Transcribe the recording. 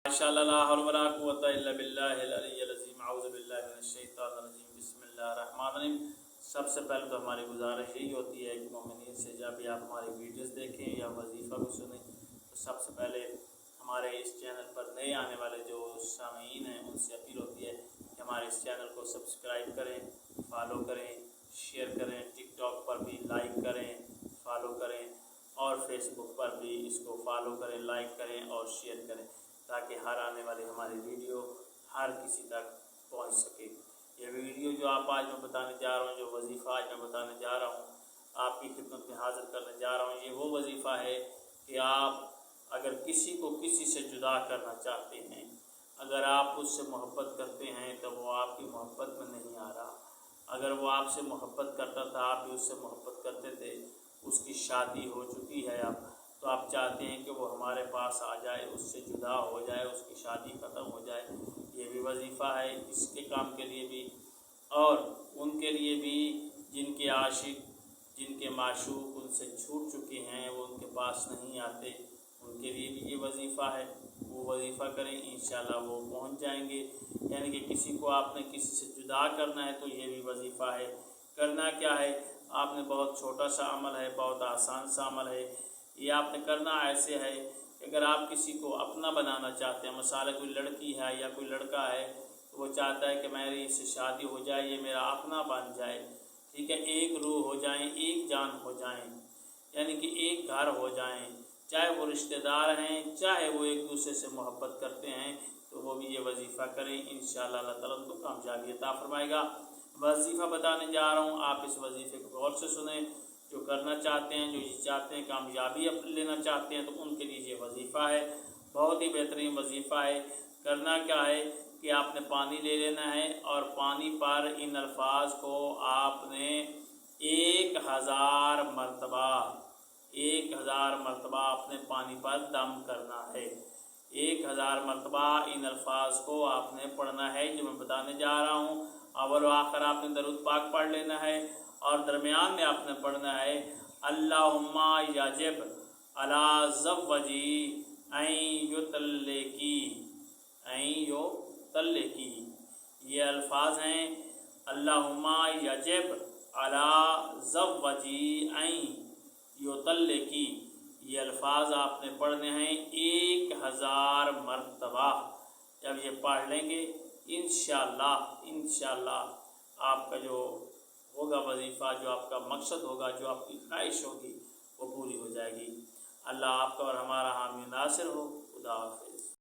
माशाअल्लाह ला हौला वला कुव्वता इल्ला बिल्लाहिल अलिय्यिल अज़ीम। औज़ु बिल्लाहि मिनश शैतानिर रजीम। बिस्मिल्लाहिर रहमानिर रहीम। सबसे पहले तो हमारी गुजारिश यही होती है कि मोमिनीन से जब भी आप हमारी वीडियोस देखें या वजीफ़ा को सुनें तो सबसे पहले हमारे इस चैनल पर नए आने वाले जो सामीन हैं उनसे अपील होती है कि हमारे इस चैनल को सब्सक्राइब करें, फॉलो करें, शेयर करें, टिकटॉक पर भी लाइक करें, फॉलो करें और फेसबुक पर भी इसको फॉलो करें, लाइक करें और शेयर करें ताकि हर आने वाली हमारी वीडियो हर किसी तक पहुंच सके। ये वीडियो जो आप आज मैं बताने जा रहा हूँ, जो वजीफ़ा आज मैं बताने जा रहा हूँ, आपकी खिदमत में हाजिर करने जा रहा हूँ, ये वो वजीफ़ा है कि आप अगर किसी को किसी से जुदा करना चाहते हैं, अगर आप उससे मोहब्बत करते हैं तो वो आपकी मोहब्बत में नहीं आ रहा, अगर वो आपसे मोहब्बत करता था, आप भी उससे मोहब्बत करते थे, उसकी शादी हो चुकी है अब, तो आप चाहते हैं कि वो हमारे पास आ जाए, उससे जुदा हो जाए, उसकी शादी ख़त्म हो जाए। ये भी वजीफ़ा है इसके काम के लिए भी और उनके लिए भी जिनके आशिक, जिनके माशूक उनसे छूट चुके हैं, वो उनके पास नहीं आते, उनके लिए भी ये वजीफ़ा है। वो वजीफ़ा करें, इंशाअल्लाह वो पहुंच जाएंगे। यानी कि किसी को आपने किसी से जुदा करना है तो ये भी वजीफ़ा है। करना क्या है, आपने बहुत छोटा सा अमल है, बहुत आसान सा अमल है। ये आपने करना ऐसे है कि अगर आप किसी को अपना बनाना चाहते हैं, मसाला कोई लड़की है या कोई लड़का है तो वो चाहता है कि मेरी इससे शादी हो जाए, ये मेरा अपना बन जाए, ठीक है, एक रूह हो जाएं, एक जान हो जाएं, यानी कि एक घर हो जाएं, चाहे वो रिश्तेदार हैं, चाहे वो एक दूसरे से मोहब्बत करते हैं, तो वो भी ये वजीफ़ा करें। इंशाअल्लाह अल्लाह ताला उनको कामयाबी अता फरमाएगा। वजीफ़ा बताने जा रहा हूँ, आप इस वजीफ़े को गौर से सुने। जो करना चाहते हैं, जो ये चाहते हैं कामयाबी लेना चाहते हैं, तो उनके लिए ये वजीफ़ा है, बहुत ही बेहतरीन वजीफ़ा है। करना क्या है कि आपने पानी ले लेना है और पानी पर इन अल्फाज को आपने 1000 मरतबा 1000 मरतबा अपने पानी पर दम करना है। 1000 मरतबा इन अल्फाज को आपने पढ़ना है जो मैं बताने जा रहा हूँ। अव्वल व आखिर आपने दरूद पाक पढ़ लेना है और दरमियान में आपने पढ़ना है अल्लाहुम्मा याजिब अला ज़व्वजी ऐन युतल्लिकी। ये अल्फाज हैं अल्लाहुम्मा याजिब अला ज़व्वजी ऐन युतल्लिकी। ये अल्फाज आपने पढ़ने हैं 1000 मरतबा। जब ये पढ़ लेंगे इंशाअल्लाह आपका जो होगा वजीफ़ा, जो आपका मकसद होगा, जो आपकी ख्वाहिश होगी वो पूरी हो जाएगी। अल्लाह आपका और हमारा हामी नासिर हो। खुदा हाफ़िज़।